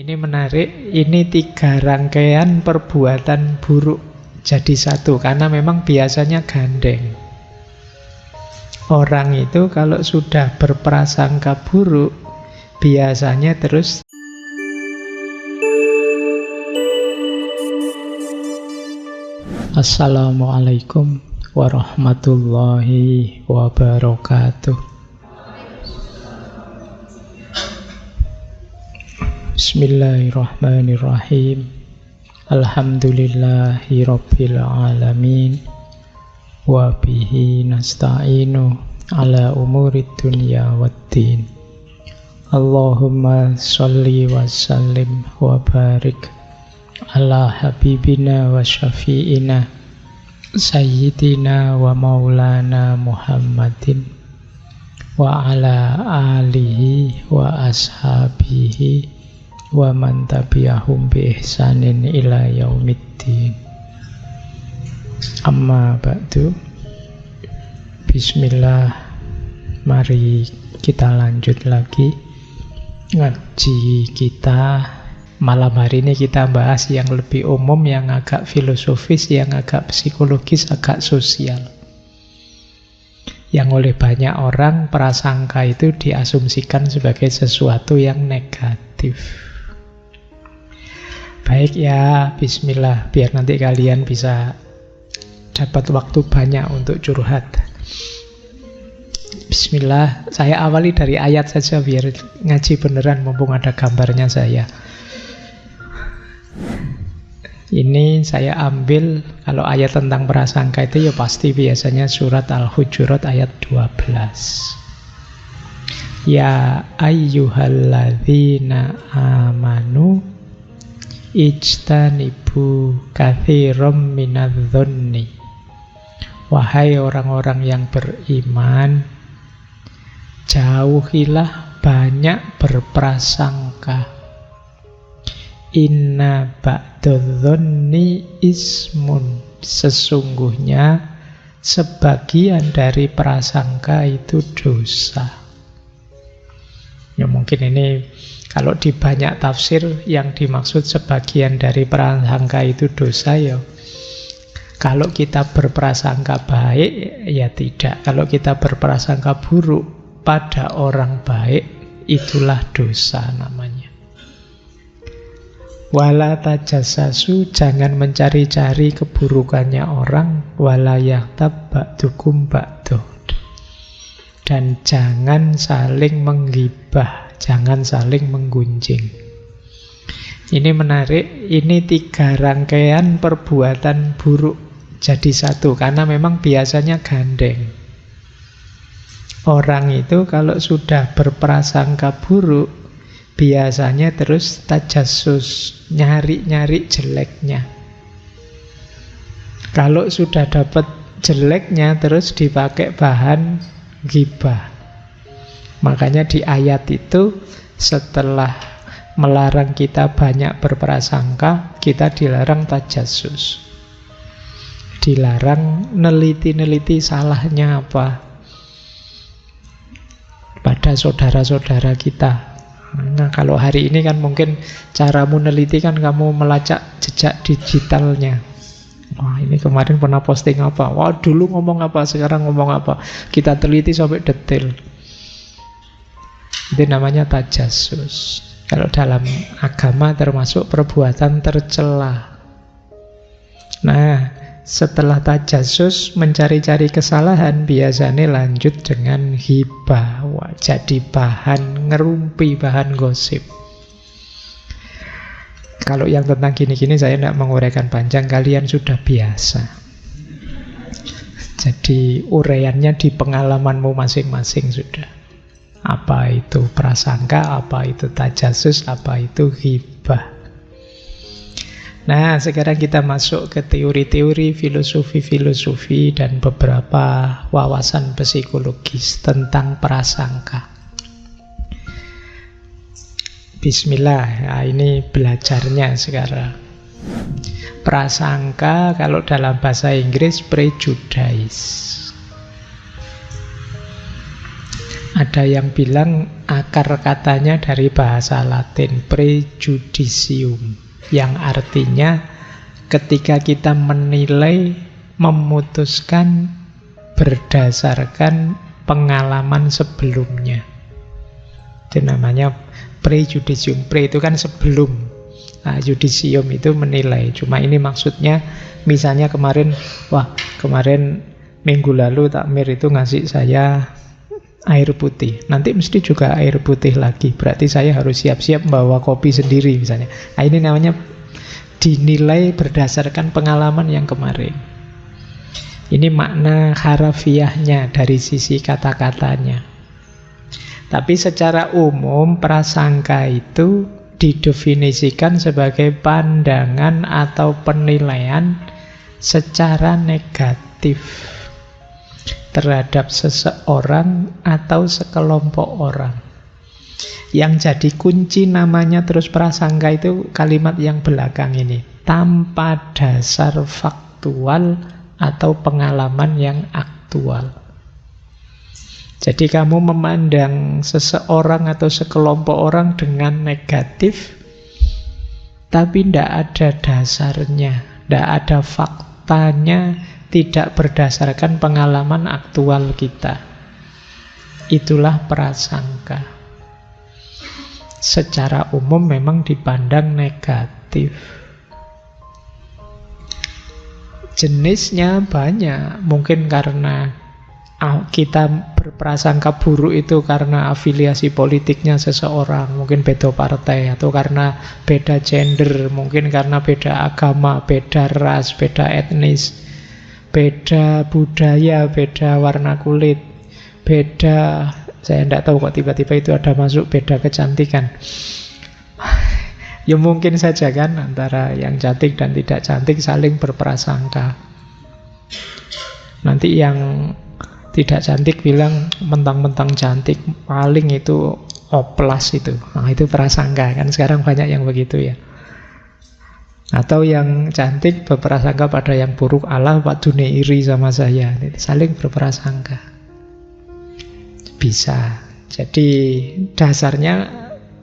Ini menarik, ini 3 rangkaian perbuatan buruk jadi satu, karena memang biasanya gandeng. Orang itu kalau sudah berprasangka buruk, biasanya terus. Assalamualaikum warahmatullahi wabarakatuh. Bismillahirrahmanirrahim. Alhamdulillahi rabbil alamin. Wa bihi nasta'inu ala umurid dunya waddin. Allahumma sholli wa sallim wa barik ala habibina wa syafi'ina sayyidina wa maulana Muhammadin wa ala alihi wa ashabihi wa man tabi'ahum bi ihsanin ila yaumiddin. Amma ba'du. Bismillah. Mari kita lanjut lagi ngaji kita. Malam hari ini kita bahas yang lebih umum, yang agak filosofis, yang agak psikologis, agak sosial. Yang oleh banyak orang prasangka itu diasumsikan sebagai sesuatu yang negatif. Baik ya, bismillah, biar nanti kalian bisa dapat waktu banyak untuk curhat. Bismillah, saya awali dari ayat saja biar ngaji beneran mumpung ada gambarnya saya. Ini saya ambil, kalau ayat tentang prasangka itu ya pasti biasanya surat Al-Hujurat ayat 12. Ya ayyuhalladzina amanu ijtanibu katsiran minadh-dhonni. Wahai orang-orang yang beriman, jauhilah banyak berprasangka. Inna ba'dadh-dhonni ismun. Sesungguhnya sebagian dari prasangka itu dosa. Ya mungkin ini kalau di banyak tafsir yang dimaksud sebagian dari prasangka itu dosa ya. Kalau kita berprasangka baik ya tidak. Kalau kita berprasangka buruk pada orang baik, itulah dosa namanya. Wala tajassasu, jangan mencari-cari keburukannya orang. Wala yaghtab ba'dukum ba'dah. Dan jangan saling menggibah, jangan saling menggunjing. Ini menarik, ini 3 rangkaian perbuatan buruk jadi satu, karena memang biasanya gandeng. Orang itu kalau sudah berprasangka buruk, biasanya terus tajassus, nyari-nyari jeleknya. Kalau sudah dapat jeleknya, terus dipakai bahan ghibah. Makanya di ayat itu setelah melarang kita banyak berprasangka, kita dilarang tajassus. Dilarang neliti-neliti salahnya apa pada saudara-saudara kita. Nah, kalau hari ini kan mungkin caramu neliti kan kamu melacak jejak digitalnya. Wah, ini kemarin pernah posting apa? Wah, dulu ngomong apa, sekarang ngomong apa. Kita teliti sampai detail. Itu namanya tajassus. Kalau dalam agama termasuk perbuatan tercela. Nah, setelah tajassus mencari-cari kesalahan, biasanya lanjut dengan hibah. Wah, jadi bahan ngerumpi, bahan gosip. Kalau yang tentang gini-gini saya tidak menguraikan panjang, kalian sudah biasa. Jadi uraiannya di pengalamanmu masing-masing sudah. Apa itu prasangka, apa itu tajassus, apa itu hibah. Nah, sekarang kita masuk ke teori-teori, filosofi-filosofi dan beberapa wawasan psikologis tentang prasangka. Bismillah, nah ini belajarnya sekarang. Prasangka kalau dalam bahasa Inggris prejudice. Ada yang bilang akar katanya dari bahasa Latin prejudicium, yang artinya ketika kita menilai, memutuskan berdasarkan pengalaman sebelumnya. Itu namanya prejudicium. Pre itu kan sebelum. Nah, judicium itu menilai. Cuma ini maksudnya, misalnya kemarin minggu lalu takmir itu ngasih saya air putih. Nanti mesti juga air putih lagi. Berarti saya harus siap-siap bawa kopi sendiri misalnya. Nah, ini namanya dinilai berdasarkan pengalaman yang kemarin. Ini makna harafiahnya dari sisi kata-katanya. Tapi secara umum prasangka itu didefinisikan sebagai pandangan atau penilaian secara negatif terhadap seseorang atau sekelompok orang. Yang jadi kunci namanya terus prasangka itu kalimat yang belakang ini, tanpa dasar faktual atau pengalaman yang aktual. Jadi kamu memandang seseorang atau sekelompok orang dengan negatif, tapi tidak ada dasarnya, tidak ada faktanya, tidak berdasarkan pengalaman aktual kita. Itulah prasangka. Secara umum memang dipandang negatif. Jenisnya banyak, mungkin karena kita berprasangka buruk itu karena afiliasi politiknya seseorang, mungkin beda partai, atau karena beda gender, mungkin karena beda agama, beda ras, beda etnis, beda budaya, beda warna kulit, beda, saya tidak tahu kok tiba-tiba itu ada masuk beda kecantikan. Ya mungkin saja kan antara yang cantik dan tidak cantik saling berprasangka. Nanti yang tidak cantik bilang mentang-mentang cantik, paling itu oplas itu. Nah, itu prasangka kan, sekarang banyak yang begitu ya. Atau yang cantik berprasangka pada yang buruk, Allah Pak Dune iri sama saya. Saling berprasangka. Bisa. Jadi dasarnya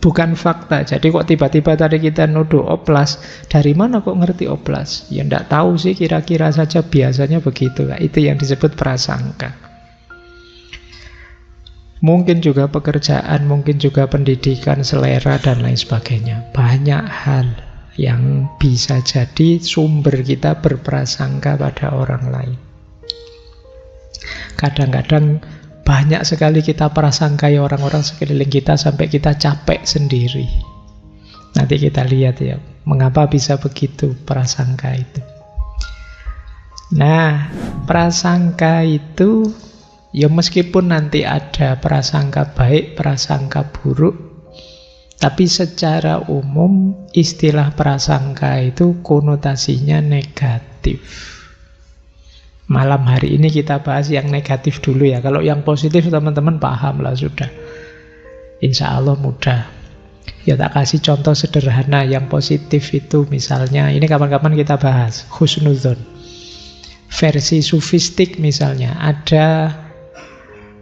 bukan fakta. Jadi kok tiba-tiba tadi kita nuduh oplas, dari mana kok ngerti oplas? Ya enggak tahu sih, kira-kira saja, biasanya begitu. Itu yang disebut prasangka. Mungkin juga pekerjaan, mungkin juga pendidikan, selera, dan lain sebagainya. Banyak hal yang bisa jadi sumber kita berprasangka pada orang lain. Kadang-kadang banyak sekali kita prasangkai orang-orang sekeliling kita sampai kita capek sendiri. Nanti kita lihat ya, mengapa bisa begitu prasangka itu. Nah, prasangka itu ya meskipun nanti ada prasangka baik, prasangka buruk, tapi secara umum istilah prasangka itu konotasinya negatif. Malam hari ini kita bahas yang negatif dulu ya. Kalau yang positif teman-teman paham lah sudah. Insya Allah mudah. Ya tak kasih contoh sederhana yang positif itu misalnya, ini kapan-kapan kita bahas, husnudzon. Versi sufistik misalnya, ada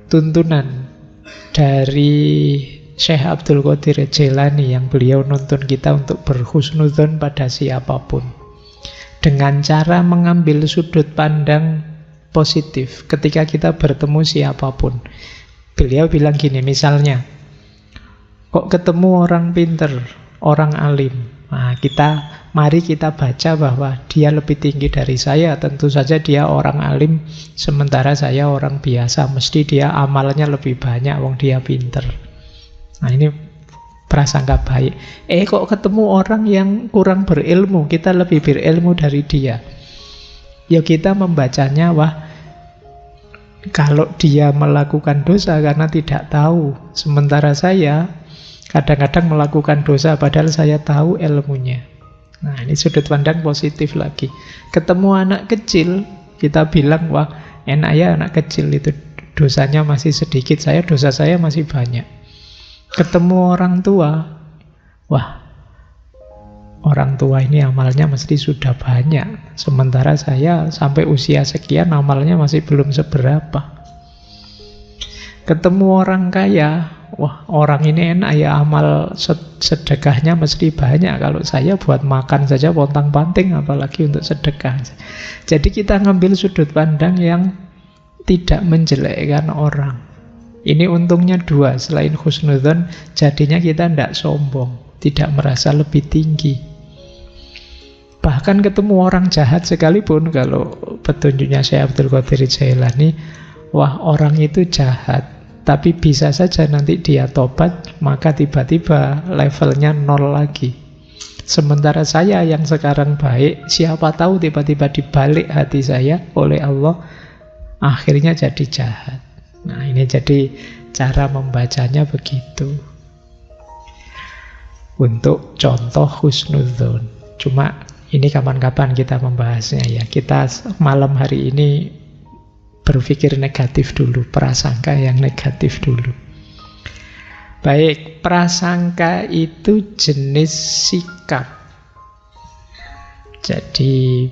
tuntunan dari Syekh Abdul Qadir Jailani yang beliau nuntun kita untuk berhusnudzon pada siapapun dengan cara mengambil sudut pandang positif ketika kita bertemu siapapun. Beliau bilang gini, misalnya kok ketemu orang pinter, orang alim, nah mari kita baca bahwa dia lebih tinggi dari saya. Tentu saja dia orang alim, sementara saya orang biasa. Mesti dia amalnya lebih banyak, wong dia pinter. Nah ini prasangka baik. Kok ketemu orang yang kurang berilmu, kita lebih berilmu dari dia. Ya kita membacanya, wah kalau dia melakukan dosa karena tidak tahu, sementara saya kadang-kadang melakukan dosa padahal saya tahu ilmunya. Nah ini sudut pandang positif lagi. Ketemu anak kecil, kita bilang, wah enak ya anak kecil itu dosanya masih sedikit, dosa saya masih banyak. Ketemu orang tua, wah orang tua ini amalnya mesti sudah banyak, sementara saya sampai usia sekian amalnya masih belum seberapa. Ketemu orang kaya, wah orang ini enak ya, amal sedekahnya mesti banyak. Kalau saya buat makan saja pontang-panting, apalagi untuk sedekah. Jadi kita ngambil sudut pandang yang tidak menjelekkan orang. Ini untungnya dua, selain husnudzon, jadinya kita tidak sombong, tidak merasa lebih tinggi. Bahkan ketemu orang jahat sekalipun, kalau petunjuknya Syekh Abdul Qadir Jailani, wah orang itu jahat, tapi bisa saja nanti dia tobat, maka tiba-tiba levelnya 0 lagi. Sementara saya yang sekarang baik, siapa tahu tiba-tiba dibalik hati saya oleh Allah, akhirnya jadi jahat. Nah ini jadi cara membacanya begitu. Untuk contoh husnudzon. Cuma ini kapan-kapan kita membahasnya ya. Kita malam hari ini berpikir negatif dulu, prasangka yang negatif dulu. Baik, prasangka itu jenis sikap. Jadi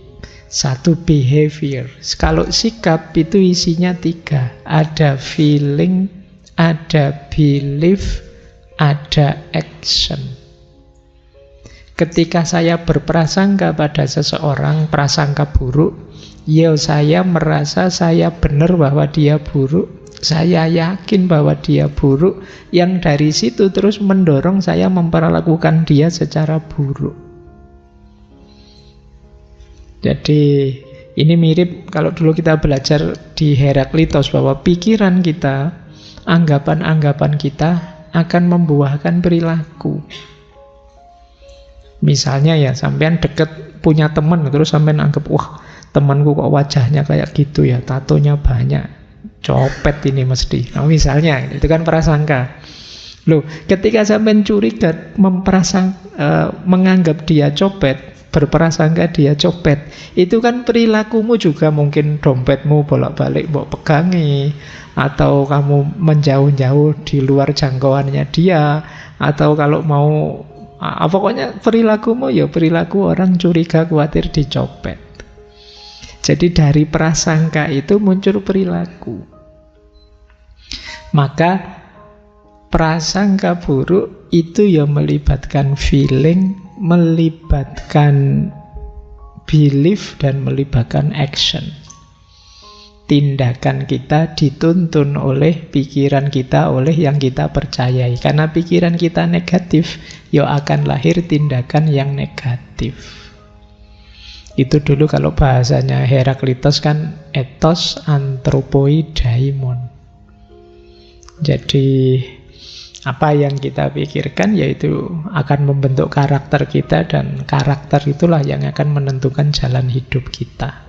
satu behavior. Kalau sikap itu isinya 3. Ada feeling, ada belief, ada action. Ketika saya berprasangka pada seseorang, prasangka buruk, ya saya merasa saya benar bahwa dia buruk, saya yakin bahwa dia buruk, yang dari situ terus mendorong saya memperlakukan dia secara buruk. Jadi ini mirip kalau dulu kita belajar di Heraklitos, bahwa pikiran kita, anggapan-anggapan kita akan membuahkan perilaku. Misalnya ya, sampean deket punya teman, terus sampean anggap, wah temanku kok wajahnya kayak gitu ya, tatonya banyak, copet ini mesti. Nah, misalnya, itu kan prasangka. Loh, ketika sampean curiga, menganggap dia copet, berprasangka dia copet, itu kan perilakumu juga mungkin dompetmu bolak-balik mbok pegangi, atau kamu menjauh-jauh di luar jangkauannya dia, atau kalau mau pokoknya perilakumu ya perilaku orang curiga khawatir dicopet. Jadi dari prasangka itu muncul perilaku. Maka prasangka buruk itu ya melibatkan feeling, melibatkan belief, dan melibatkan action. Tindakan kita dituntun oleh pikiran kita, oleh yang kita percayai. Karena pikiran kita negatif, ya akan lahir tindakan yang negatif. Itu dulu kalau bahasanya Heraklitos kan ethos anthropoi daimon. Jadi apa yang kita pikirkan yaitu akan membentuk karakter kita, dan karakter itulah yang akan menentukan jalan hidup kita.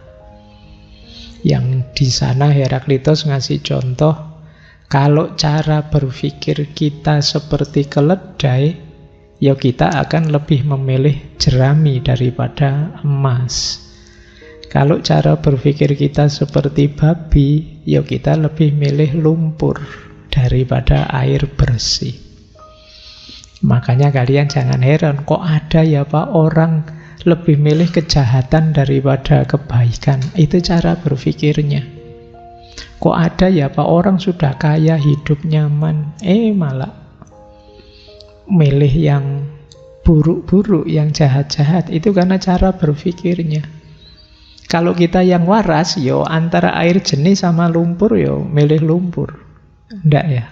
Yang di sana Heraklitos ngasih contoh, kalau cara berpikir kita seperti keledai, ya kita akan lebih memilih jerami daripada emas. Kalau cara berpikir kita seperti babi, ya kita lebih milih lumpur daripada air bersih. Makanya kalian jangan heran, kok ada ya Pak orang lebih milih kejahatan daripada kebaikan. Itu cara berpikirnya. Kok ada ya Pak orang sudah kaya, hidup nyaman, malah milih yang buruk-buruk, yang jahat-jahat. Itu karena cara berpikirnya. Kalau kita yang waras, yo antara air jernih sama lumpur, yo milih lumpur. Enggak ya,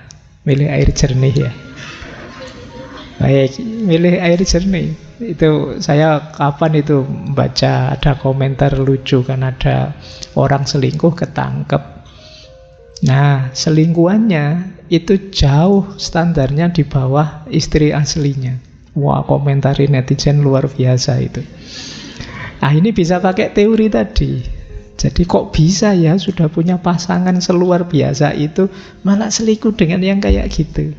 milih air jernih ya. Baik, milih air jernih. Itu saya kapan itu baca ada komentar lucu, kan ada orang selingkuh ketangkep. Nah, selingkuhannya itu jauh standarnya di bawah istri aslinya. Wah, komentari netizen luar biasa itu. Nah, ini bisa pakai teori tadi. Jadi kok bisa ya sudah punya pasangan seluar biasa itu malah selingkuh dengan yang kayak gitu.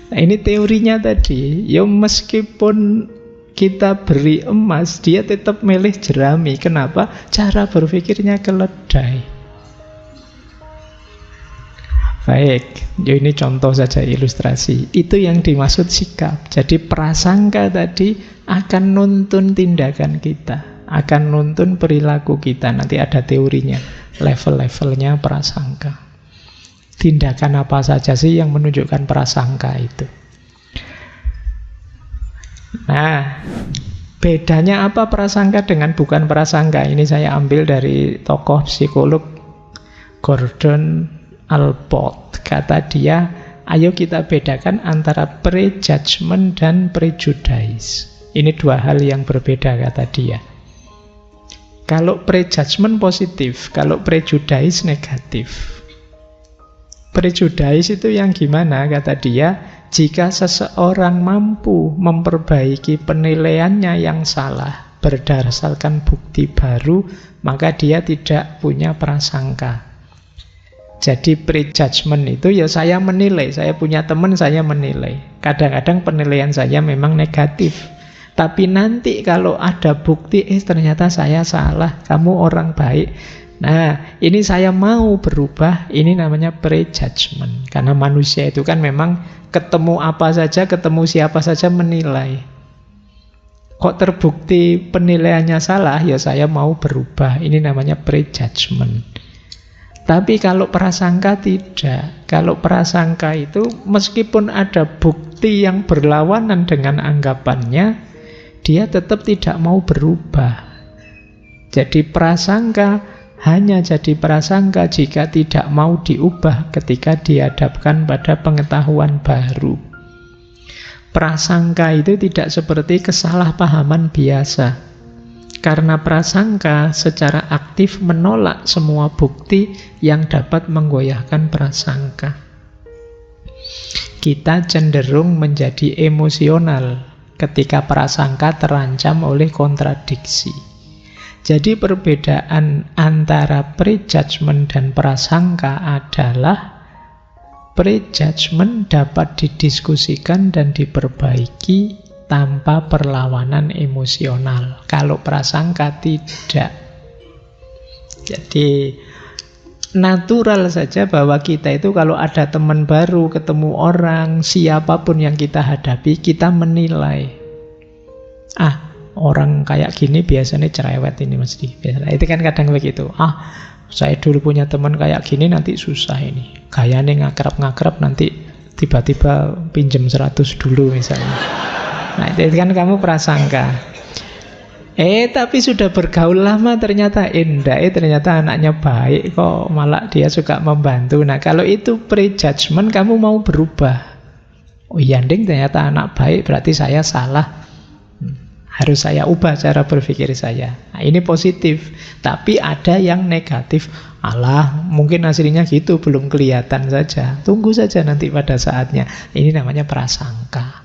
Nah ini teorinya tadi. Ya meskipun kita beri emas, dia tetap milih jerami. Kenapa? Cara berpikirnya keledai. Baik, ini contoh saja ilustrasi. Itu yang dimaksud sikap. Jadi prasangka tadi akan nuntun tindakan kita, akan nuntun perilaku kita. Nanti ada teorinya, level-levelnya prasangka. Tindakan apa saja sih yang menunjukkan prasangka itu? Nah, bedanya apa prasangka dengan bukan prasangka? Ini saya ambil dari tokoh psikolog Gordon Allport. Kata dia, ayo kita bedakan antara prejudgment dan prejudice. Ini dua hal yang berbeda, kata dia. Kalau prejudgment positif, kalau prejudice negatif. Prejudice itu yang gimana, kata dia? Jika seseorang mampu memperbaiki penilaiannya yang salah berdasarkan bukti baru, maka dia tidak punya prasangka. Jadi prejudgment itu ya saya menilai, saya punya teman, saya menilai. Kadang-kadang penilaian saya memang negatif. Tapi nanti kalau ada bukti, ternyata saya salah, kamu orang baik. Nah, ini saya mau berubah, ini namanya prejudgment. Karena manusia itu kan memang ketemu apa saja, ketemu siapa saja menilai. Kok terbukti penilaiannya salah, ya saya mau berubah. Ini namanya prejudgment. Tapi kalau prasangka tidak. Kalau prasangka itu meskipun ada bukti yang berlawanan dengan anggapannya, dia tetap tidak mau berubah. Jadi prasangka hanya jadi prasangka jika tidak mau diubah ketika dihadapkan pada pengetahuan baru. Prasangka itu tidak seperti kesalahpahaman biasa. Karena prasangka secara aktif menolak semua bukti yang dapat menggoyahkan prasangka. Kita cenderung menjadi emosional ketika prasangka terancam oleh kontradiksi. Jadi perbedaan antara prejudgment dan prasangka adalah prejudgment dapat didiskusikan dan diperbaiki tanpa perlawanan emosional. Kalau prasangka tidak. Jadi natural saja bahwa kita itu kalau ada teman baru, ketemu orang, siapapun yang kita hadapi, kita menilai. Orang kayak gini biasanya cerewet ini mesti. Itu kan kadang begitu. Saya dulu punya teman kayak gini, nanti susah ini. Gayanya ngakrab-ngakrab, nanti tiba-tiba pinjem 100 dulu misalnya. Nah, itu kan kamu prasangka. Tapi sudah bergaul lama ternyata ternyata anaknya baik kok, malah dia suka membantu. Nah, kalau itu prejudgment, kamu mau berubah. Ternyata anak baik, berarti saya salah. Harus saya ubah cara berpikir saya. Nah, ini positif. Tapi ada yang negatif. Mungkin hasilnya gitu, belum kelihatan saja. Tunggu saja nanti pada saatnya. Ini namanya prasangka.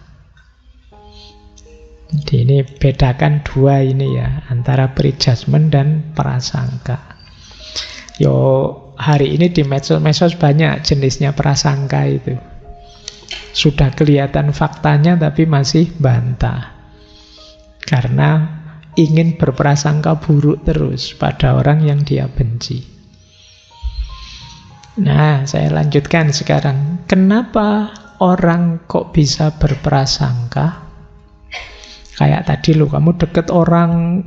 Jadi ini bedakan dua ini ya, antara prejudgment dan prasangka. Hari ini di medsos banyak jenisnya prasangka itu. Sudah kelihatan faktanya tapi masih bantah. Karena ingin berprasangka buruk terus pada orang yang dia benci. Nah, saya lanjutkan sekarang. Kenapa orang kok bisa berprasangka? Kayak tadi loh, kamu deket orang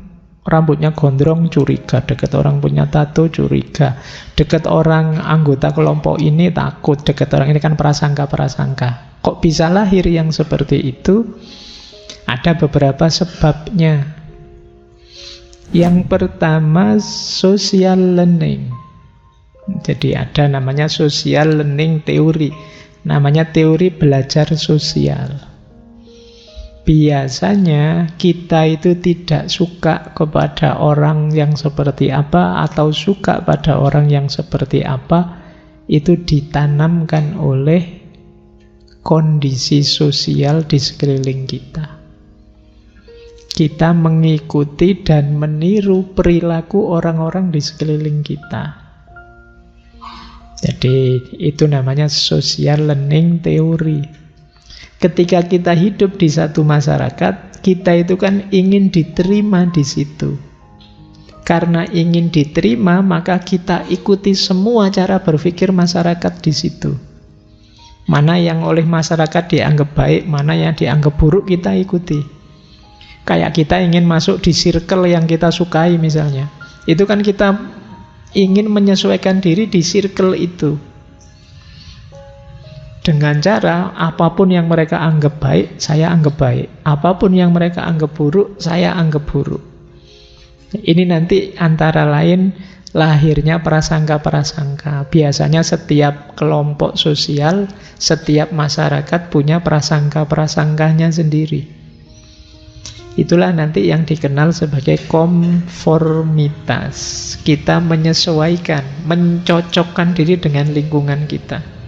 rambutnya gondrong, curiga. Deket orang punya tato, curiga. Deket orang anggota kelompok ini, takut. Deket orang ini kan prasangka-prasangka. Kok bisa lahir yang seperti itu? Ada beberapa sebabnya. Yang pertama, social learning. Jadi ada namanya social learning teori. Namanya teori belajar sosial. Biasanya kita itu tidak suka kepada orang yang seperti apa atau suka pada orang yang seperti apa, itu ditanamkan oleh kondisi sosial di sekeliling kita. Kita mengikuti dan meniru perilaku orang-orang di sekeliling kita. Jadi itu namanya social learning theory. Ketika kita hidup di satu masyarakat, kita itu kan ingin diterima di situ. Karena ingin diterima, maka kita ikuti semua cara berpikir masyarakat di situ. Mana yang oleh masyarakat dianggap baik, mana yang dianggap buruk, kita ikuti. Kayak kita ingin masuk di circle yang kita sukai misalnya. Itu kan kita ingin menyesuaikan diri di circle itu. Dengan cara apapun yang mereka anggap baik, saya anggap baik. Apapun yang mereka anggap buruk, saya anggap buruk. Ini nanti antara lain lahirnya prasangka-prasangka. Biasanya setiap kelompok sosial, setiap masyarakat punya prasangka-prasangkanya sendiri. Itulah nanti yang dikenal sebagai konformitas. Kita menyesuaikan, mencocokkan diri dengan lingkungan kita.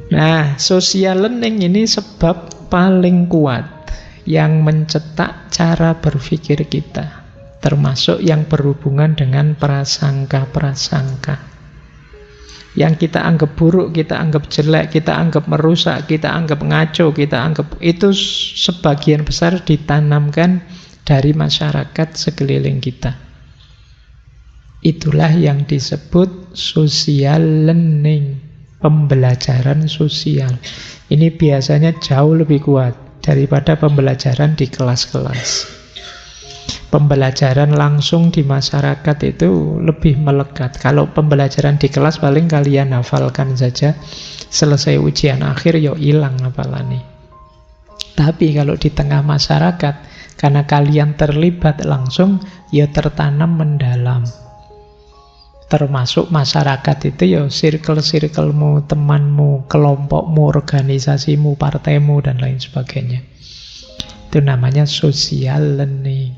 Nah, social learning ini sebab paling kuat yang mencetak cara berpikir kita, termasuk yang berhubungan dengan prasangka-prasangka. Yang kita anggap buruk, kita anggap jelek, kita anggap merusak, kita anggap ngaco, kita anggap itu sebagian besar ditanamkan dari masyarakat sekeliling kita. Itulah yang disebut social learning, pembelajaran sosial. Ini biasanya jauh lebih kuat daripada pembelajaran di kelas-kelas. Pembelajaran langsung di masyarakat itu lebih melekat. Kalau pembelajaran di kelas paling kalian hafalkan saja, selesai ujian akhir yo hilang hafalane. Tapi kalau di tengah masyarakat, karena kalian terlibat langsung, ya tertanam mendalam. Termasuk masyarakat itu ya circle-circlemu, temanmu, kelompokmu, organisasimu, partaimu, dan lain sebagainya. Itu namanya social learning.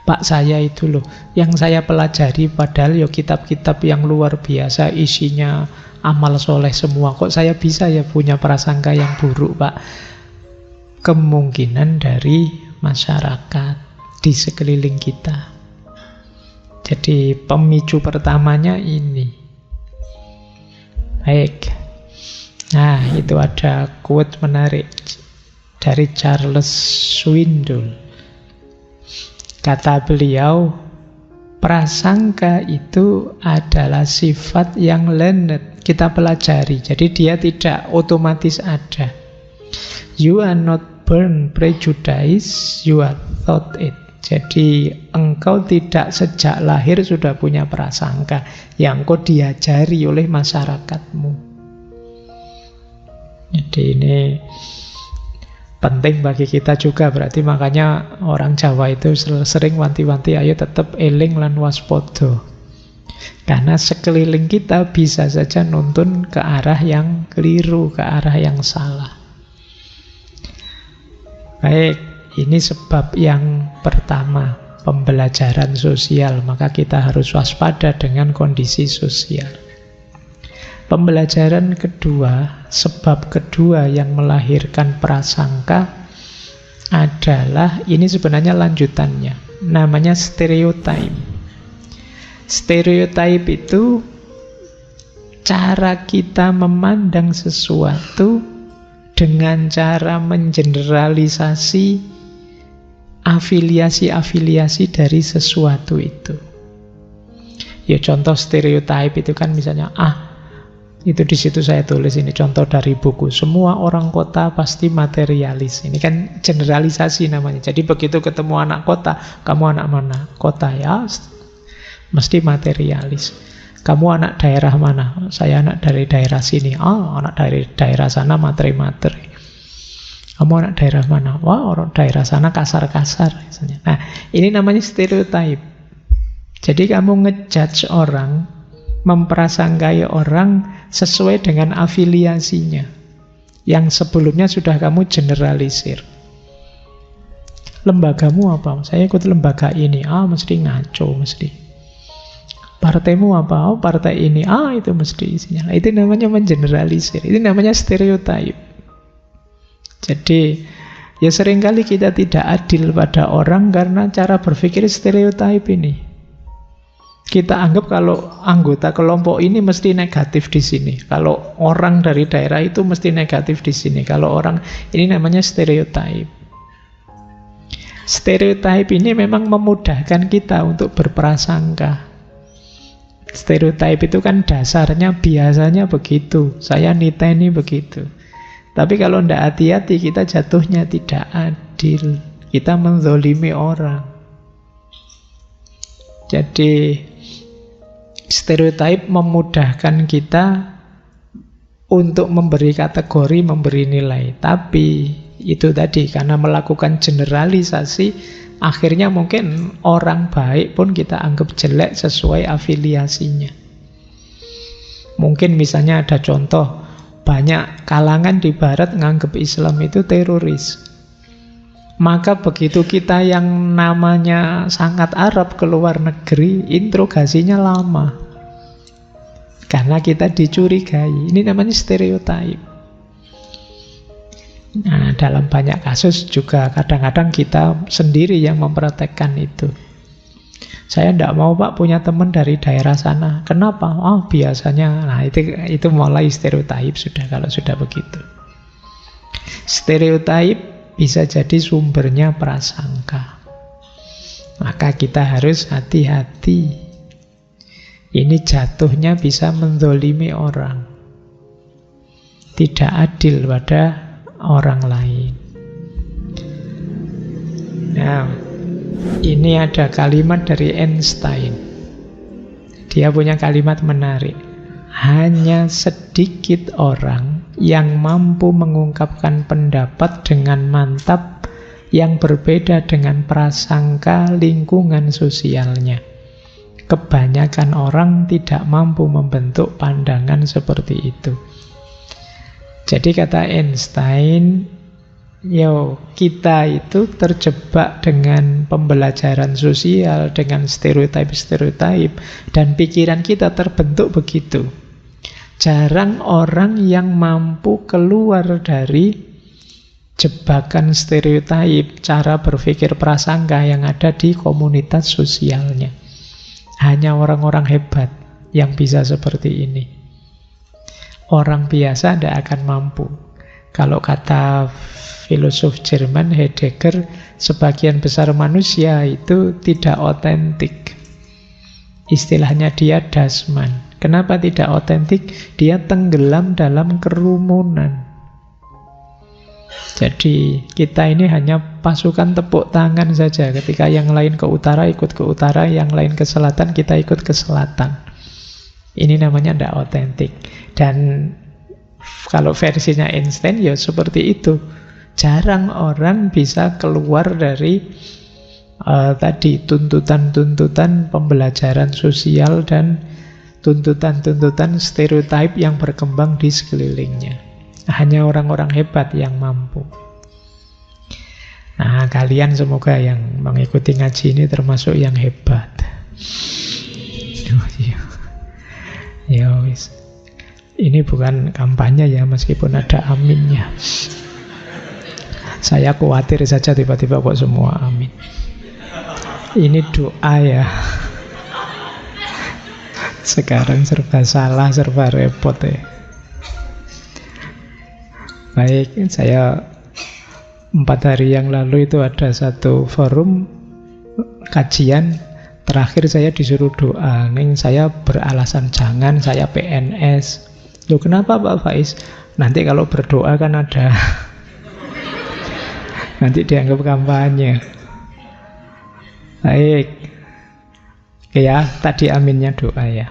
Pak, saya itu loh, yang saya pelajari padahal ya kitab-kitab yang luar biasa, isinya amal soleh semua. Kok saya bisa ya punya prasangka yang buruk, Pak? Kemungkinan dari masyarakat di sekeliling kita. Jadi pemicu pertamanya ini. Baik. Nah, itu ada quote menarik dari Charles Swindoll. Kata beliau, prasangka itu adalah sifat yang learned, kita pelajari. Jadi dia tidak otomatis ada. You are not born prejudice, you are taught it. Jadi engkau tidak sejak lahir sudah punya prasangka yang kau diajari oleh masyarakatmu. Jadi ini penting bagi kita juga, berarti makanya orang Jawa itu sering wanti-wanti ayo tetap eling lan waspada. Karena sekeliling kita bisa saja nuntun ke arah yang keliru, ke arah yang salah. Baik, ini sebab yang pertama, pembelajaran sosial, maka kita harus waspada dengan kondisi sosial. Pembelajaran kedua, sebab kedua yang melahirkan prasangka adalah, ini sebenarnya lanjutannya, namanya stereotype. Stereotype itu cara kita memandang sesuatu dengan cara mengeneralisasi afiliasi-afiliasi dari sesuatu itu. Ya contoh stereotype itu kan misalnya, itu di situ saya tulis ini contoh dari buku. Semua orang kota pasti materialis. Ini kan generalisasi namanya. Jadi begitu ketemu anak kota, kamu anak mana? Kota ya, mesti materialis. Kamu anak daerah mana? Saya anak dari daerah sini. Anak dari daerah sana materi-materi. Kamu anak daerah mana? Wah, orang daerah sana kasar-kasar misalnya. Nah, ini namanya stereotype. Jadi kamu ngejudge orang, memprasangkai orang sesuai dengan afiliasinya yang sebelumnya sudah kamu generalisir. Lembagamu apa? Saya ikut lembaga ini. Mesti ngaco, mesti. Partaimu apa? Partai ini. Itu mesti isinya. Itu namanya mengeneralisir. Itu namanya stereotype. Jadi ya seringkali kita tidak adil pada orang karena cara berpikir stereotype ini. Kita anggap kalau anggota kelompok ini mesti negatif di sini. Kalau orang dari daerah itu mesti negatif di sini. Kalau orang, ini namanya stereotype. Stereotype ini memang memudahkan kita untuk berprasangka. Stereotype itu kan dasarnya biasanya begitu. Saya niteni begitu. Tapi kalau tidak hati-hati kita jatuhnya tidak adil. Kita menzolimi orang. Jadi stereotype memudahkan kita untuk memberi kategori, memberi nilai. Tapi itu tadi, karena melakukan generalisasi, akhirnya mungkin orang baik pun kita anggap jelek sesuai afiliasinya. Mungkin misalnya ada contoh, banyak kalangan di barat nganggap Islam itu teroris. Maka begitu kita yang namanya sangat Arab ke luar negeri, interogasinya lama. Karena kita dicurigai. Ini namanya stereotip. Nah, dalam banyak kasus juga kadang-kadang kita sendiri yang mempraktekkan itu. Saya tidak mau Pak punya teman dari daerah sana. Kenapa? Oh biasanya. Nah itu mulai stereotip sudah kalau sudah begitu. Stereotip bisa jadi sumbernya prasangka. Maka kita harus hati-hati. Ini jatuhnya bisa menzolimi orang. Tidak adil pada orang lain. Nah, ini ada kalimat dari Einstein. Dia punya kalimat menarik. Hanya sedikit orang yang mampu mengungkapkan pendapat dengan mantap yang berbeda dengan prasangka lingkungan sosialnya. Kebanyakan orang tidak mampu membentuk pandangan seperti itu. Jadi kata Einstein, kita itu terjebak dengan pembelajaran sosial, dengan stereotip-stereotip, dan pikiran kita terbentuk begitu. Jarang orang yang mampu keluar dari jebakan stereotip, cara berpikir prasangka yang ada di komunitas sosialnya. Hanya orang-orang hebat yang bisa seperti ini. Orang biasa tidak akan mampu. Kalau kata filosof Jerman Heidegger, sebagian besar manusia itu tidak otentik. Istilahnya dia dasman. Kenapa tidak otentik? Dia tenggelam dalam kerumunan. Jadi kita ini hanya pasukan tepuk tangan saja. Ketika yang lain ke utara, ikut ke utara. Yang lain ke selatan, kita ikut ke selatan. Ini namanya tidak otentik. Dan kalau versinya Einstein ya seperti itu. Jarang orang bisa keluar dari tadi tuntutan-tuntutan pembelajaran sosial dan tuntutan-tuntutan stereotip yang berkembang di sekelilingnya. Hanya orang-orang hebat yang mampu. Nah, kalian semoga yang mengikuti ngaji ini termasuk yang hebat. Ya wis. Ini bukan kampanye ya, meskipun ada aminnya. Saya khawatir saja tiba-tiba kok semua amin. Ini doa ya. Sekarang serba salah, serba repot ya. Baik, saya 4 hari yang lalu itu ada satu forum kajian. Terakhir saya disuruh doa. Ning saya beralasan jangan, saya PNS. Loh kenapa Pak Faiz? Nanti kalau berdoa kan ada nanti dianggap kampanye. Baik. Oke ya, tadi aminnya doa ya.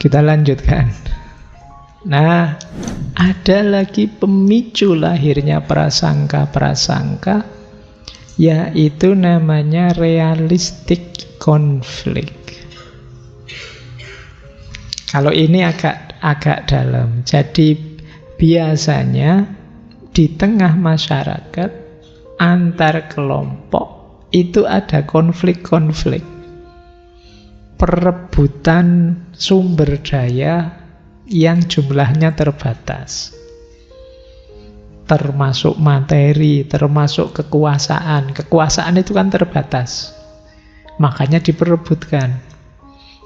Kita lanjutkan. Nah, ada lagi pemicu lahirnya prasangka-prasangka, yaitu namanya realistic conflict. Kalau ini agak dalam. Jadi biasanya di tengah masyarakat antar kelompok itu ada konflik-konflik, perebutan sumber daya yang jumlahnya terbatas, termasuk materi, termasuk kekuasaan. Kekuasaan itu kan terbatas, makanya diperebutkan.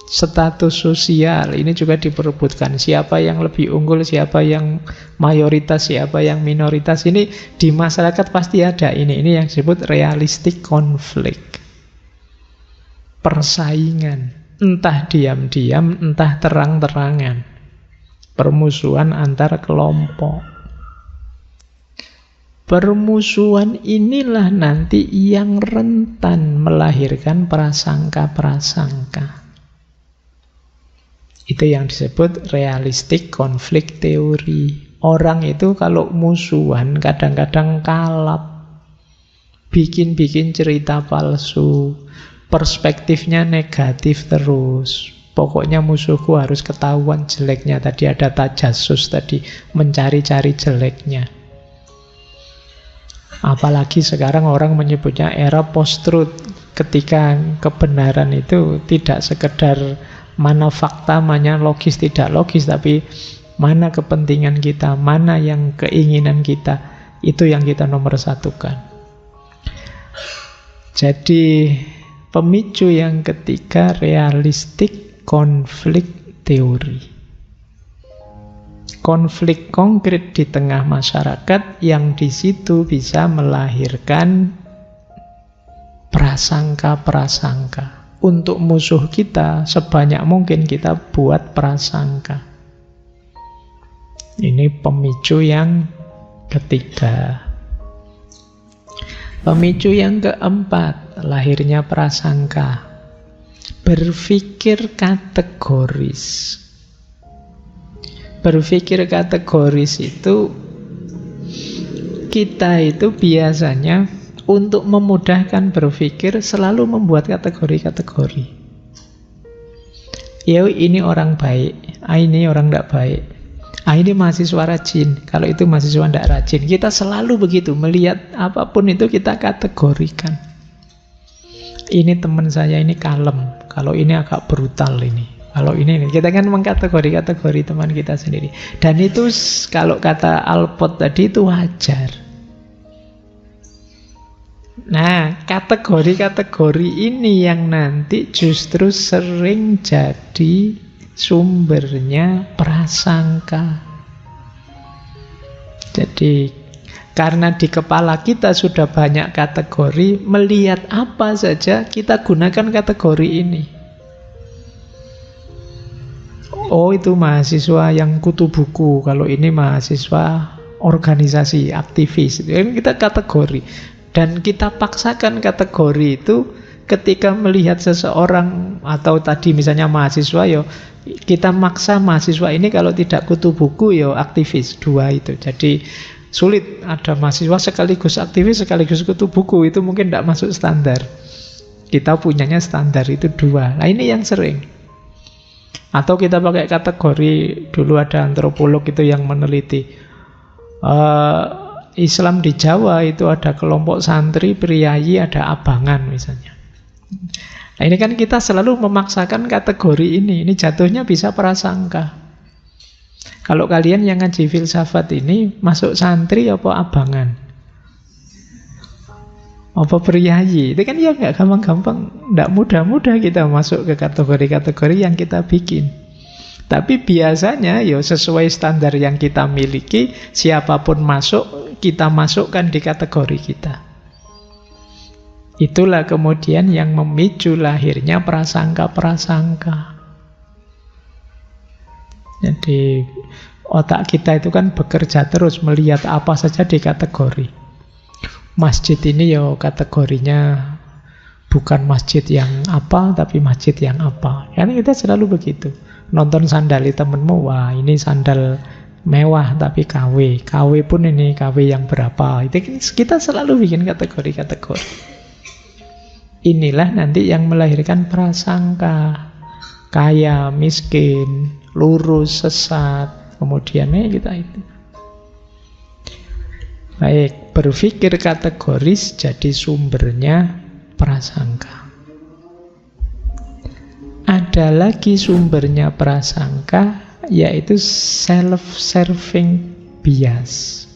Status sosial ini juga diperebutkan. Siapa yang lebih unggul, siapa yang mayoritas, siapa yang minoritas. Ini di masyarakat pasti ada ini. Ini yang disebut realistic conflict. Persaingan, entah diam-diam, entah terang-terangan. Permusuhan antar kelompok. Permusuhan inilah nanti yang rentan melahirkan prasangka-prasangka. Itu yang disebut realistic conflict theory. Orang itu kalau musuhan kadang-kadang kalap, bikin-bikin cerita palsu, perspektifnya negatif terus. Pokoknya musuhku harus ketahuan jeleknya. Tadi ada tajasus tadi, mencari-cari jeleknya. Apalagi sekarang orang menyebutnya era post-truth, ketika kebenaran itu tidak sekedar mana fakta, mana logis, tidak logis, tapi mana kepentingan kita, mana yang keinginan kita, itu yang kita nomor satukan. Jadi pemicu yang ketiga, realistic conflict theory. Konflik konkret di tengah masyarakat yang di situ bisa melahirkan prasangka-prasangka. Untuk musuh kita, sebanyak mungkin kita buat prasangka. Ini pemicu yang ketiga. Pemicu yang keempat, lahirnya prasangka. Berpikir kategoris. Berpikir kategoris itu, kita itu biasanya untuk memudahkan berpikir selalu membuat kategori-kategori. Ya, ini orang baik, ini orang tidak baik. Ini mahasiswa rajin, kalau itu mahasiswa tidak rajin. Kita selalu begitu, melihat apapun itu kita kategorikan. Ini teman saya, ini kalem, kalau ini agak brutal ini. Kalau ini, kita kan mengkategori-kategori teman kita sendiri. Dan itu kalau kata Alport tadi itu wajar. Nah, kategori-kategori ini yang nanti justru sering jadi sumbernya prasangka. Jadi, karena di kepala kita sudah banyak kategori, melihat apa saja kita gunakan kategori ini. Oh, itu mahasiswa yang kutu buku, kalau ini mahasiswa organisasi, aktivis. Ini kita kategori. Dan kita paksakan kategori itu ketika melihat seseorang, atau tadi misalnya mahasiswa, yo kita maksa mahasiswa ini kalau tidak kutu buku, yo aktivis, dua itu. Jadi sulit ada mahasiswa sekaligus aktivis sekaligus kutu buku, itu mungkin tidak masuk standar. Kita punyanya standar itu dua. Nah, ini yang sering. Atau kita pakai kategori, dulu ada antropolog itu yang meneliti Islam di Jawa itu ada kelompok santri, priayi, ada abangan misalnya. Nah, ini kan kita selalu memaksakan kategori ini jatuhnya bisa prasangka. Kalau kalian yang ngaji filsafat ini masuk santri apa abangan? Apa priayi? Itu kan ya nggak gampang-gampang, nggak mudah-mudah kita masuk ke kategori-kategori yang kita bikin. Tapi biasanya ya sesuai standar yang kita miliki, siapapun masuk, kita masukkan di kategori kita. Itulah kemudian yang memicu lahirnya prasangka-prasangka. Jadi otak kita itu kan bekerja terus melihat apa saja di kategori. Masjid ini ya kategorinya bukan masjid yang apa, tapi masjid yang apa. Karena kita selalu begitu. Nonton sandali temenmu, wah ini sandal mewah tapi KW. KW pun ini KW yang berapa. Itu kita selalu bikin kategori-kategori. Inilah nanti yang melahirkan prasangka. Kaya, miskin, lurus, sesat. Kemudian kita itu. Baik, berpikir kategoris jadi sumbernya prasangka. Ada lagi sumbernya prasangka, yaitu self-serving bias.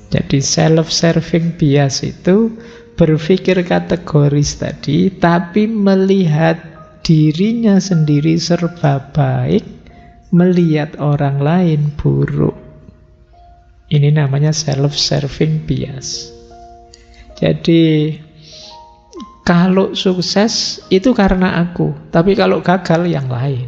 Jadi self-serving bias itu berpikir kategoris tadi, tapi melihat dirinya sendiri serba baik, melihat orang lain buruk. Ini namanya self-serving bias. Jadi kalau sukses itu karena aku, tapi kalau gagal yang lain.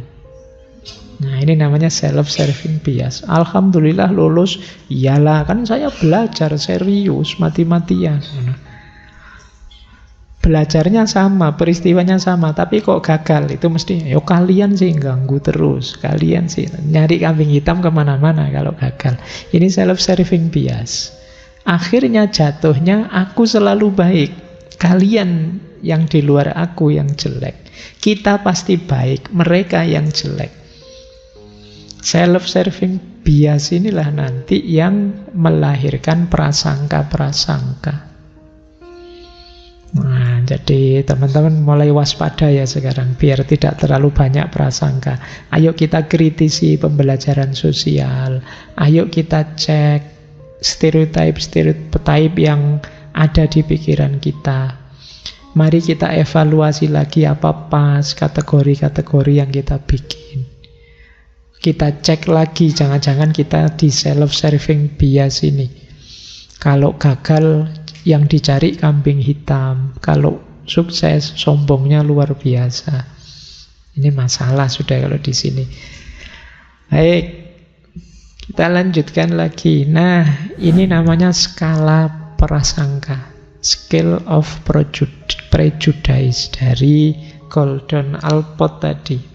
Nah, ini namanya self-serving bias. Alhamdulillah lulus, iyalah kan saya belajar serius, mati-matian. Belajarnya sama, peristiwanya sama, tapi kok gagal? Itu mesti, yo kalian sih ganggu terus, kalian sih nyari kambing hitam kemana-mana kalau gagal. Ini self-serving bias. Akhirnya jatuhnya aku selalu baik, kalian yang di luar aku yang jelek. Kita pasti baik, mereka yang jelek. Self-serving bias inilah nanti yang melahirkan prasangka-prasangka. Nah, jadi teman-teman mulai waspada ya sekarang, biar tidak terlalu banyak prasangka. Ayo kita kritisi pembelajaran sosial. Ayo kita cek stereotip yang ada di pikiran kita. Mari kita evaluasi lagi apa pas kategori-kategori yang kita bikin. Kita cek lagi, jangan-jangan kita di self-serving bias ini. Kalau gagal, yang dicari kambing hitam. Kalau sukses, sombongnya luar biasa. Ini masalah sudah kalau di sini. Baik, kita lanjutkan lagi. Nah, ini namanya skala prasangka, scale of prejudice dari Gordon Allport tadi.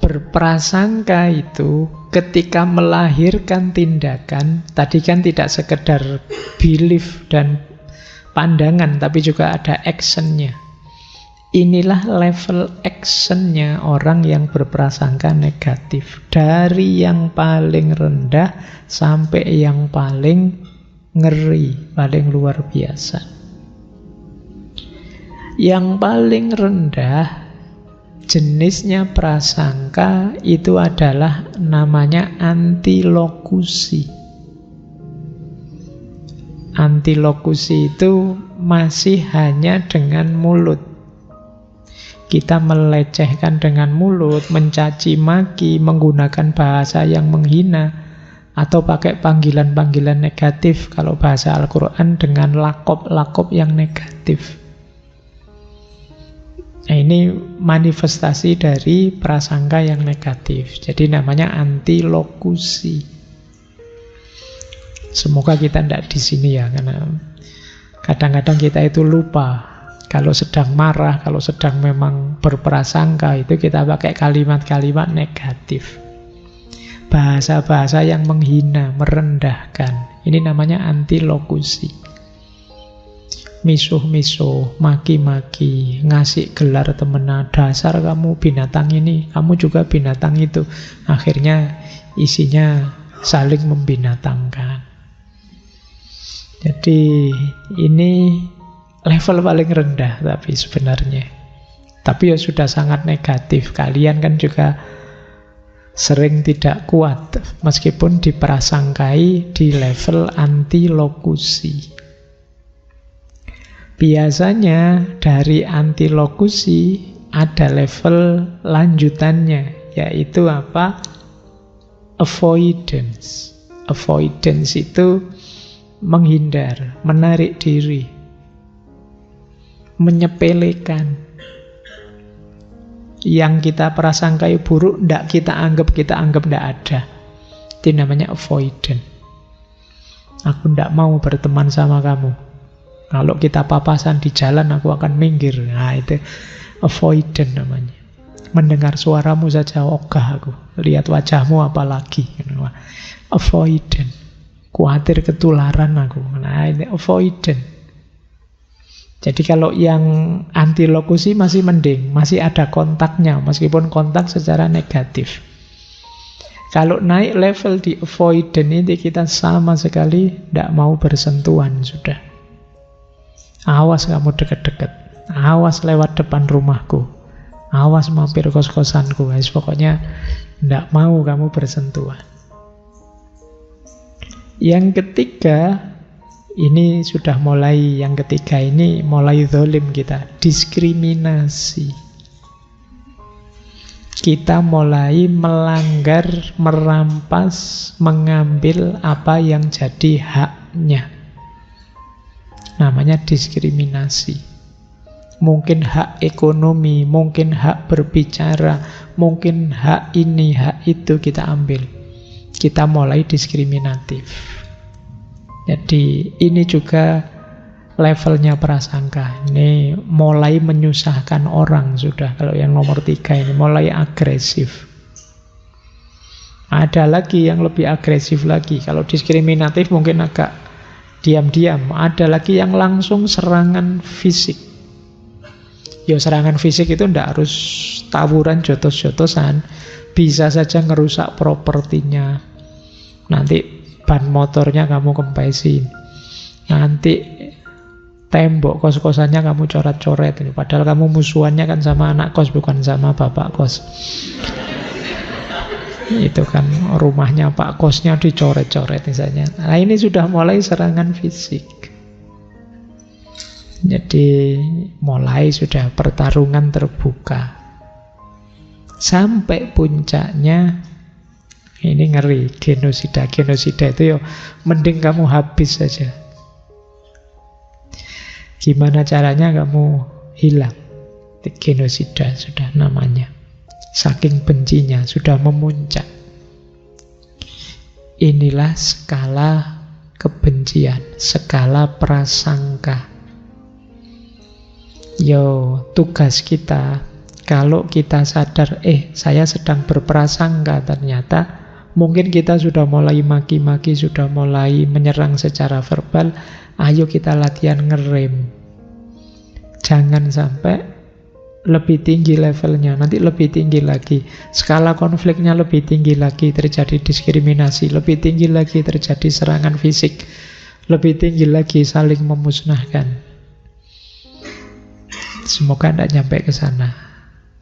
Berprasangka itu ketika melahirkan tindakan, tadi kan tidak sekedar belief dan pandangan, tapi juga ada actionnya. Inilah level actionnya orang yang berprasangka negatif. Dari yang paling rendah sampai yang paling ngeri, paling luar biasa. Yang paling rendah jenisnya prasangka itu adalah namanya antilokusi. Antilokusi itu masih hanya dengan mulut. Kita melecehkan dengan mulut, mencaci maki, menggunakan bahasa yang menghina, atau pakai panggilan-panggilan negatif. Kalau bahasa Al-Quran dengan lakop-lakop yang negatif. Nah, ini manifestasi dari prasangka yang negatif. Jadi namanya antilokusi. Semoga kita tidak di sini ya, karena kadang-kadang kita itu lupa. Kalau sedang marah, kalau sedang memang berprasangka, itu kita pakai kalimat-kalimat negatif. Bahasa-bahasa yang menghina, merendahkan. Ini namanya antilokusi. Misuh-misuh, maki-maki, ngasih gelar temenan, dasar kamu binatang ini, kamu juga binatang itu. Akhirnya isinya saling membinatangkan. Jadi ini level paling rendah tapi sebenarnya. Tapi ya sudah sangat negatif. Kalian kan juga sering tidak kuat meskipun diprasangkai di level antilokusi. Biasanya dari antilokusi ada level lanjutannya, yaitu apa? Avoidance. Avoidance itu menghindar, menarik diri, menyepelekan. Yang kita prasangkai buruk, kita anggap tidak ada. Itu namanya avoidance. Aku tidak mau berteman sama kamu. Kalau kita papasan di jalan, aku akan minggir. Nah, itu avoidant namanya. Mendengar suaramu saja ogah aku. Lihat wajahmu apalagi. Avoidant. Khawatir ketularan aku. Nah, ini avoidant. Jadi kalau yang antilokusi masih mending. Masih ada kontaknya, meskipun kontak secara negatif. Kalau naik level di avoidant ini, kita sama sekali tidak mau bersentuhan sudah. Awas kamu deket-deket, awas lewat depan rumahku, awas mampir kos-kosanku. Pokoknya tidak mau kamu bersentuhan. Yang ketiga, ini sudah mulai, yang ketiga ini mulai zalim kita, diskriminasi. Kita mulai melanggar, merampas, mengambil apa yang jadi haknya. Namanya diskriminasi. Mungkin hak ekonomi, mungkin hak berbicara, mungkin hak ini, hak itu kita ambil. Kita mulai diskriminatif. Jadi ini juga levelnya prasangka. Ini mulai menyusahkan orang sudah. Kalau yang nomor 3 ini mulai agresif. Ada lagi yang lebih agresif lagi. Kalau diskriminatif mungkin agak diam-diam. Ada lagi yang langsung serangan fisik. Ya serangan fisik itu tidak harus tawuran, jotos-jotosan. Bisa saja ngerusak propertinya. Nanti ban motornya kamu kempesin. Nanti tembok kos-kosannya kamu coret-coret. Padahal kamu musuhannya kan sama anak kos, bukan sama bapak kos. Itu kan rumahnya pak kosnya dicoret-coret misalnya. Nah ini sudah mulai serangan fisik. Jadi mulai sudah pertarungan terbuka. Sampai puncaknya ini ngeri, genosida. Genosida itu ya mending kamu habis saja. Gimana caranya kamu hilang? Genosida sudah namanya. Saking bencinya sudah memuncak. Inilah skala kebencian, skala prasangka. Yo, tugas kita, kalau kita sadar, saya sedang berprasangka, ternyata mungkin kita sudah mulai maki-maki, sudah mulai menyerang secara verbal. Ayo kita latihan ngerem. Jangan sampai lebih tinggi levelnya, nanti lebih tinggi lagi. Skala konfliknya lebih tinggi lagi, terjadi diskriminasi. Lebih tinggi lagi, terjadi serangan fisik. Lebih tinggi lagi, saling memusnahkan. Semoga tidak nyampe ke sana.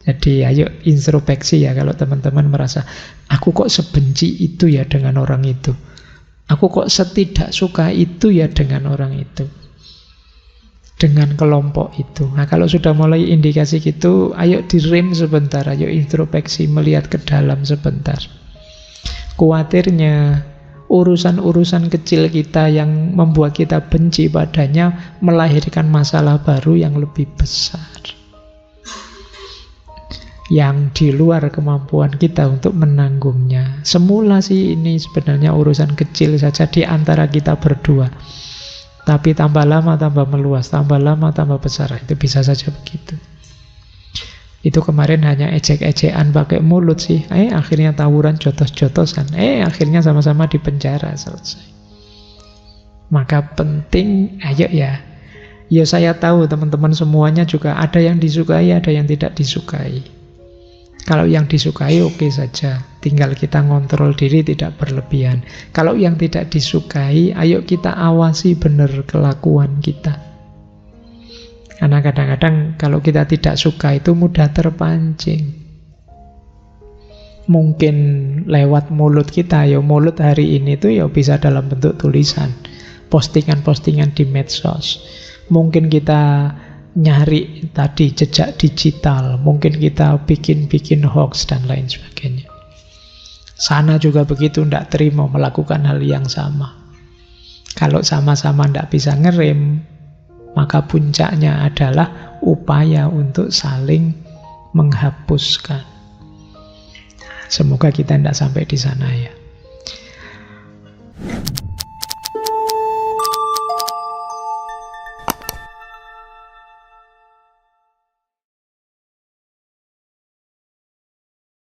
Jadi ayo introspeksi ya kalau teman-teman merasa, aku kok sebenci itu ya dengan orang itu. Aku kok setidak suka itu ya dengan orang itu. Dengan kelompok itu. Nah kalau sudah mulai indikasi gitu, ayo direm sebentar, ayo introspeksi, melihat ke dalam sebentar. Kuatirnya urusan-urusan kecil kita yang membuat kita benci padanya melahirkan masalah baru yang lebih besar, yang di luar kemampuan kita untuk menanggungnya. Semula sih ini sebenarnya urusan kecil saja di antara kita berdua, tapi tambah lama tambah meluas, tambah lama tambah besar. Itu bisa saja begitu. Itu kemarin hanya ejek-ejekan pakai mulut sih. Akhirnya tawuran jotos-jotosan. Akhirnya sama-sama di penjara, selesai. Maka penting, ayo ya. Ya saya tahu teman-teman semuanya juga ada yang disukai, ada yang tidak disukai. Kalau yang disukai oke saja. Tinggal kita ngontrol diri tidak berlebihan. Kalau yang tidak disukai, ayo kita awasi benar kelakuan kita. Karena kadang-kadang kalau kita tidak suka itu mudah terpancing. Mungkin lewat mulut kita, ya mulut hari ini tuh ya bisa dalam bentuk tulisan, postingan-postingan di medsos. Mungkin kita nyari tadi jejak digital, mungkin kita bikin hoax dan lain sebagainya. Sana juga begitu, tidak terima melakukan hal yang sama. Kalau sama-sama tidak bisa ngerem, maka puncaknya adalah upaya untuk saling menghapuskan. Semoga kita tidak sampai di sana ya.